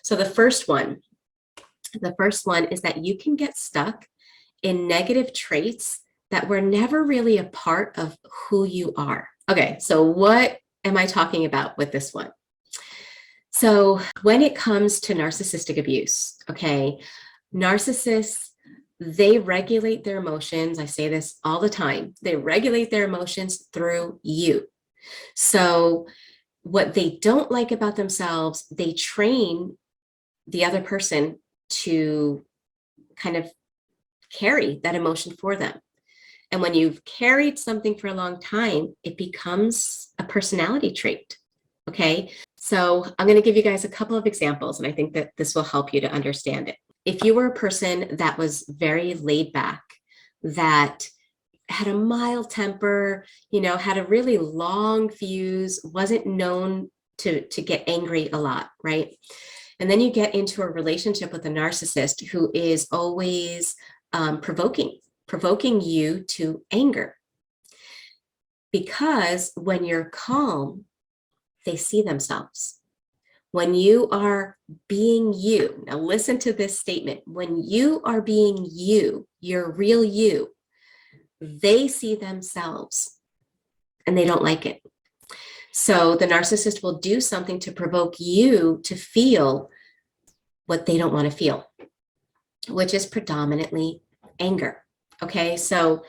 So the first one is that you can get stuck in negative traits that were never really a part of who you are. Okay, so what am I talking about with this one? So when it comes to narcissistic abuse, okay, narcissists, they regulate their emotions. I say this all the time. They regulate their emotions through you. So what they don't like about themselves, they train the other person to kind of carry that emotion for them. And when you've carried something for a long time, it becomes a personality trait. Okay. So I'm going to give you guys a couple of examples, and I think that this will help you to understand it. If you were a person that was very laid back, that had a mild temper, had a really long fuse, wasn't known to get angry a lot, right? And then you get into a relationship with a narcissist who is always provoking you to anger. Because when you're calm, they see themselves. When you are being you, now listen to this statement. When you are being you, your real you, they see themselves and they don't like it. So the narcissist will do something to provoke you to feel what they don't want to feel, which is predominantly anger. Okay, so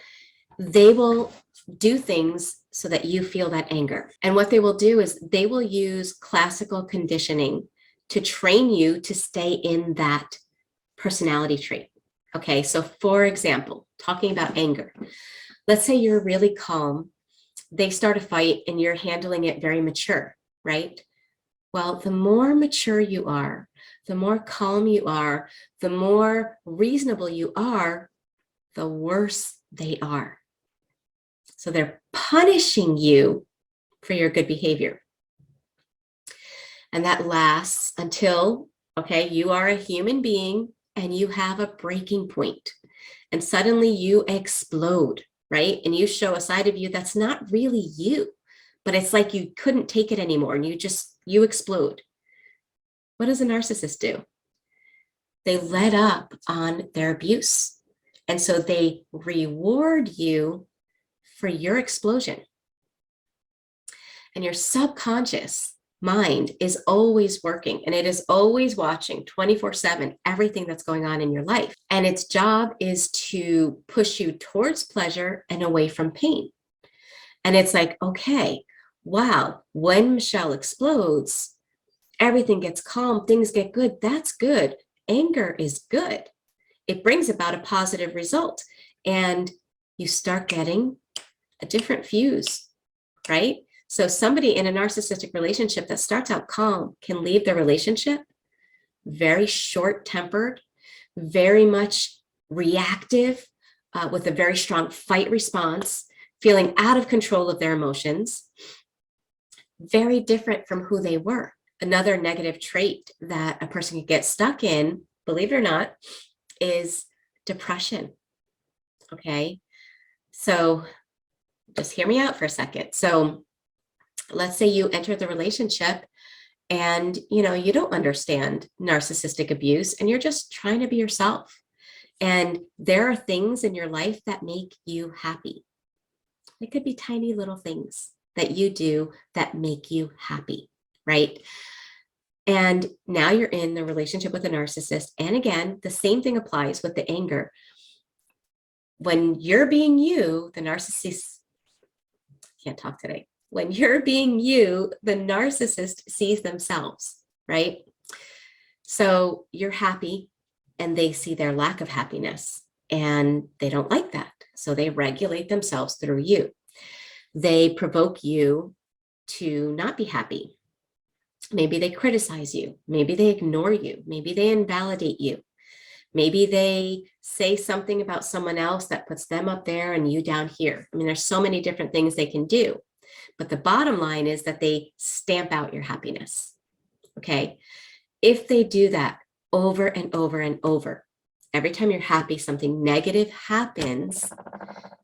they will do things so that you feel that anger. And what they will do is they will use classical conditioning to train you to stay in that personality trait. Okay, so for example, talking about anger, let's say you're really calm, they start a fight and you're handling it very mature, right? Well, the more mature you are, the more calm you are, the more reasonable you are, the worse they are. So they're punishing you for your good behavior. And that lasts until, okay, you are a human being and you have a breaking point. And suddenly you explode, right? And you show a side of you that's not really you, but it's like you couldn't take it anymore and you explode. What does a narcissist do? They let up on their abuse. And so they reward you for your explosion. And your subconscious mind is always working and it is always watching 24/7 everything that's going on in your life. And its job is to push you towards pleasure and away from pain. And it's like, okay, wow, when Michele explodes, everything gets calm, things get good. That's good. Anger is good. It brings about a positive result. And you start getting a different fuse, right? So somebody in a narcissistic relationship that starts out calm can leave the relationship very short-tempered, very much reactive, with a very strong fight response, feeling out of control of their emotions, very different from who they were. Another negative trait that a person can get stuck in, believe it or not, is depression. Okay, so just hear me out for a second. So let's say you enter the relationship and you don't understand narcissistic abuse and you're just trying to be yourself. And there are things in your life that make you happy. It could be tiny little things that you do that make you happy, right? And now you're in the relationship with a narcissist. And again, the same thing applies with the anger. When you're being you, the narcissist, can't talk today. When you're being you, the narcissist sees themselves, right? So you're happy and they see their lack of happiness and they don't like that. So they regulate themselves through you. They provoke you to not be happy. Maybe they criticize you. Maybe they ignore you. Maybe they invalidate you. Maybe they say something about someone else that puts them up there and you down here. I mean, there's so many different things they can do. But the bottom line is that they stamp out your happiness. Okay. If they do that over and over and over, every time you're happy, something negative happens,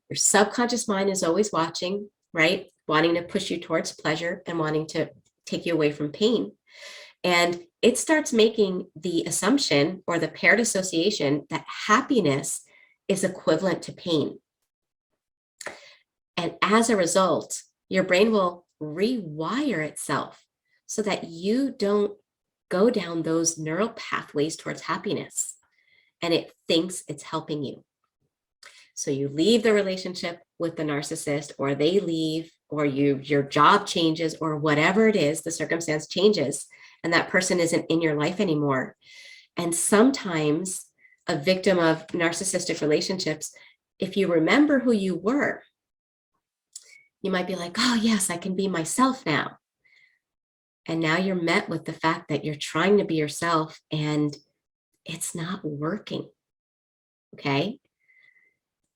your subconscious mind is always watching, right? Wanting to push you towards pleasure and wanting to take you away from pain. And it starts making the assumption or the paired association that happiness is equivalent to pain. And as a result, your brain will rewire itself so that you don't go down those neural pathways towards happiness. And it thinks it's helping you. So you leave the relationship with the narcissist, or they leave, or your job changes, or whatever it is, the circumstance changes, and that person isn't in your life anymore. And sometimes a victim of narcissistic relationships, if you remember who you were, you might be like, oh yes, I can be myself now. And now you're met with the fact that you're trying to be yourself and it's not working. Okay.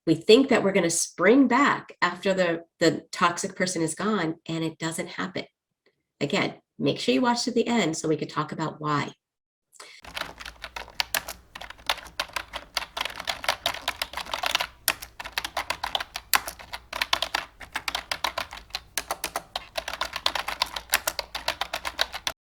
We think that we're going to spring back after the toxic person is gone, and it doesn't happen. Again, make sure you watch to the end so we can talk about why.